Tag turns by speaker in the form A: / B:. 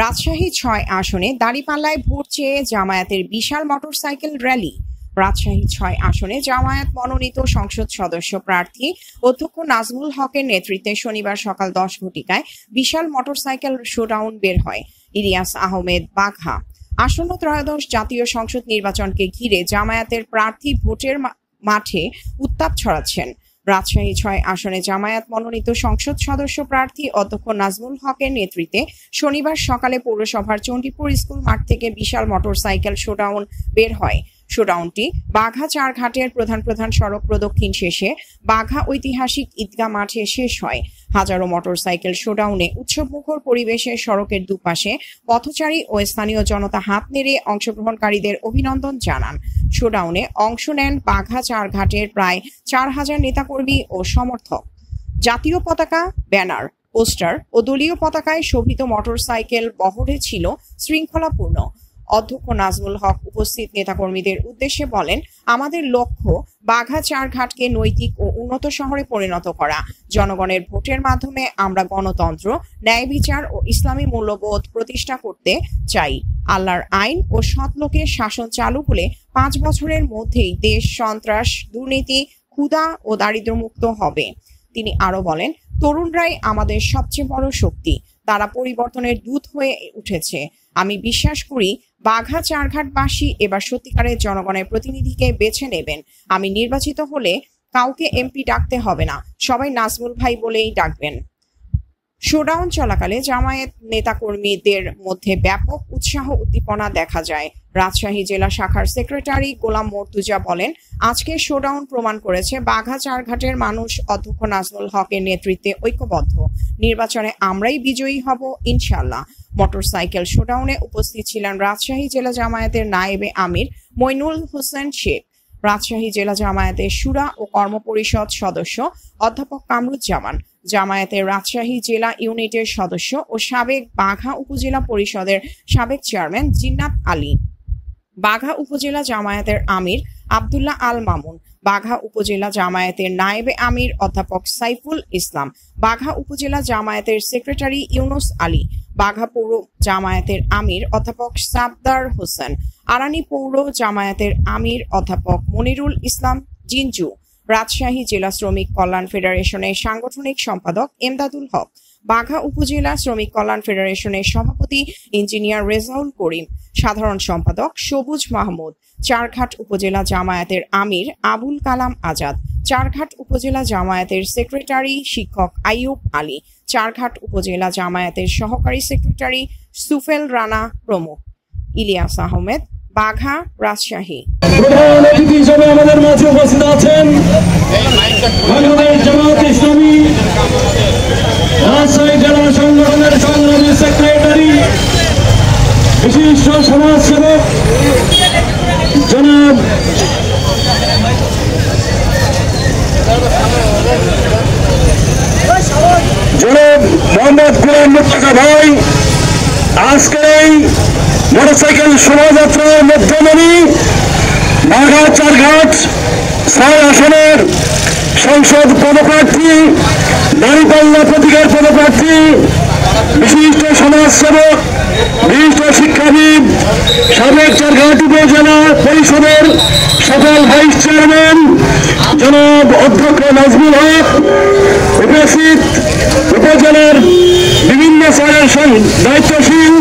A: রাজশাহী ৬ আসনে দাঁড়িপাল্লায় ভোট চেয়ে জামায়াতের বিশাল মোটরসাইকেল র্যালি। রাজশাহী ৬ আসনে জামায়াত মনোনীত সংসদ সদস্য প্রার্থী অধ্যক্ষ নাজমুল হকের নেতৃত্বে শনিবার সকাল ১০ ঘটিকায় বিশাল মোটরসাইকেল শোডাউন বের হয়। ইলিয়াস আহমেদ বাঘা। আসন্ন ত্রয়োদশ জাতীয় সংসদ নির্বাচনকে ঘিরে জামায়াতের প্রার্থী ভোটের মাঠে উত্তাপ ছড়াচ্ছেন। রাজশাহী ৬ আসনে জামায়াত মনোনীত সংসদ সদস্য প্রার্থী অধ্যক্ষ নাজমুল হকের নেতৃত্বে শনিবার সকালে পৌরসভার চণ্ডীপুর স্কুল মাঠ থেকে বিশাল মোটরসাইকেল শোডাউন বের হয়। শোডাউনটি বাঘা চারঘাটের প্রধান সড়ক প্রদক্ষিণ শেষে বাঘা ঐতিহাসিক ঈদগাহ মাঠে শেষ হয়। হাজারো মোটরসাইকেল শোডাউনে উৎসবমুখর পরিবেশে সড়কের দুপাশে পথচারী ও স্থানীয় জনতা হাত নেড়ে অংশগ্রহণকারীদের অভিনন্দন জানান। শোডাউনে অংশ নেন বাঘা চারঘাটের প্রায় ৪,০০০ নেতাকর্মী ও সমর্থক। জাতীয় পতাকা, ব্যানার, পোস্টার ও দলীয় পতাকায় শোভিত মোটরসাইকেল বহরে ছিল শৃঙ্খলাপূর্ণ। অধ্যক্ষ নাজমুল হক উপস্থিত নেতাকর্মীদের উদ্দেশ্যে বলেন, আমাদের লক্ষ্য বাঘা চারঘাটকে নৈতিক ও উন্নত শহরে পরিণত করা। জনগণের ভোটের মাধ্যমে আমরা গণতন্ত্র, ন্যায় বিচার ও ইসলামী মূল্যবোধ প্রতিষ্ঠা করতে চাই। আল্লাহর আইন ও সৎ লোকের শাসন চালু হলে ৫ বছরের মধ্যেই দেশ সন্ত্রাস, দুর্নীতি, ক্ষুধা ও দারিদ্র্যমুক্ত হবে। তিনি আরো বলেন, তরুণরাই আমাদের সবচেয়ে বড় শক্তি। তারা পরিবর্তনের দূত হয়ে উঠেছে। আমি বিশ্বাস করি বাঘা চারঘাটবাসী এবার সত্যিকারের জনগণের প্রতিনিধিকে বেছে নেবেন। আমি নির্বাচিত হলে কাউকে এমপি ডাকতে হবে না, সবাই নাজমুল ভাই বলেই ডাকবেন। শোডাউন চলাকালে জামায়াত নেতাকর্মীদের মধ্যে ব্যাপক উৎসাহ উদ্দীপনা দেখা যায়। রাজশাহী জেলা শাখার সেক্রেটারি গোলাম মর্তুজা বলেন, আজকের শোডাউন প্রমাণ করেছে বাঘা চারঘাটের মানুষ অধ্যক্ষ নাজমুল হকের নেতৃত্বে ঐক্যবদ্ধ। নির্বাচনে আমরাই বিজয়ী হব ইনশাআল্লাহ। মোটরসাইকেল শোডাউনে উপস্থিত ছিলেন রাজশাহী জেলা জামায়াতের নায়েবে আমির মইনুল হোসেন শেখ, রাজশাহী জেলা জামায়াতের শুরা ও কর্মপরিষদ সদস্য অধ্যাপক কামরুজ্জামান, জামায়াতের রাজশাহী জেলা ইউনিটের সদস্য ও সাবেক বাঘা উপজেলা পরিষদের সাবেক চেয়ারম্যান জিন্নাত আলী, বাঘা উপজেলা জামায়াতের আমির আব্দুল্লাহ আল মামুন, বাঘা উপজেলা জামায়াতের নায়েবে আমির অধ্যাপক সাইফুল ইসলাম, বাঘা উপজেলা জামায়াতের সেক্রেটারি ইউনুস আলী, বাঘা পৌর জামায়াতের আমির অধ্যাপক সাবদার হোসেন, আরানি পৌর জামায়াতের আমির অধ্যাপক মনিরুল ইসলাম জিঞ্জু, রাজশাহী জেলা শ্রমিক কল্যাণ ফেডারেশনের সাংগঠনিক সম্পাদক এমদাদুল হক, বাঘা উপজেলা শ্রমিক কল্যাণ ফেডারেশনের সভাপতি ইঞ্জিনিয়ার রেজাউল করিম, সাধারণ সম্পাদক সবুজ মাহমুদ, চারঘাট উপজেলা জামায়াতের আমির আবুল কালাম আজাদ, চারঘাট উপজেলা জামায়াতের সেক্রেটারি শিক্ষক আইয়ুব আলী, চারঘাট উপজেলা জামায়াতের সহকারী সেক্রেটারি সুফেল রানা প্রমুখ। ইলিয়াস আহমেদ, বাঘা, রাজশাহী।
B: প্রধান অতিথি হিসেবে আমাদের মাঝে উপস্থিত আছেন বাংলাদেশ জামায়াত ইসলামী রাজশাহী জেলা সংগঠনের সংগ্রামী সেক্রেটারি, বিশিষ্ট সমাজসেবক জনাব মোহাম্মদ গোলাম মুর্তজা ভাই, আজকের এই মোটরসাইকেল শোভাযাত্রার মধ্যমণি বাঘা চারঘাট ৬ আসনের সংসদ পদপ্রার্থী, দাঁড়িপাল্লা প্রতীকের পদপ্রার্থী, বিশিষ্ট সমাজসেবক, বিশিষ্ট শিক্ষাবিদ, সাবেক চারঘাট উপজেলা পরিষদের সকল ভাইস চেয়ারম্যান জনাব অধ্যক্ষ নাজমুল হক, উপস্থিত উপজেলার বিভিন্ন স্তরের দায়িত্বশীল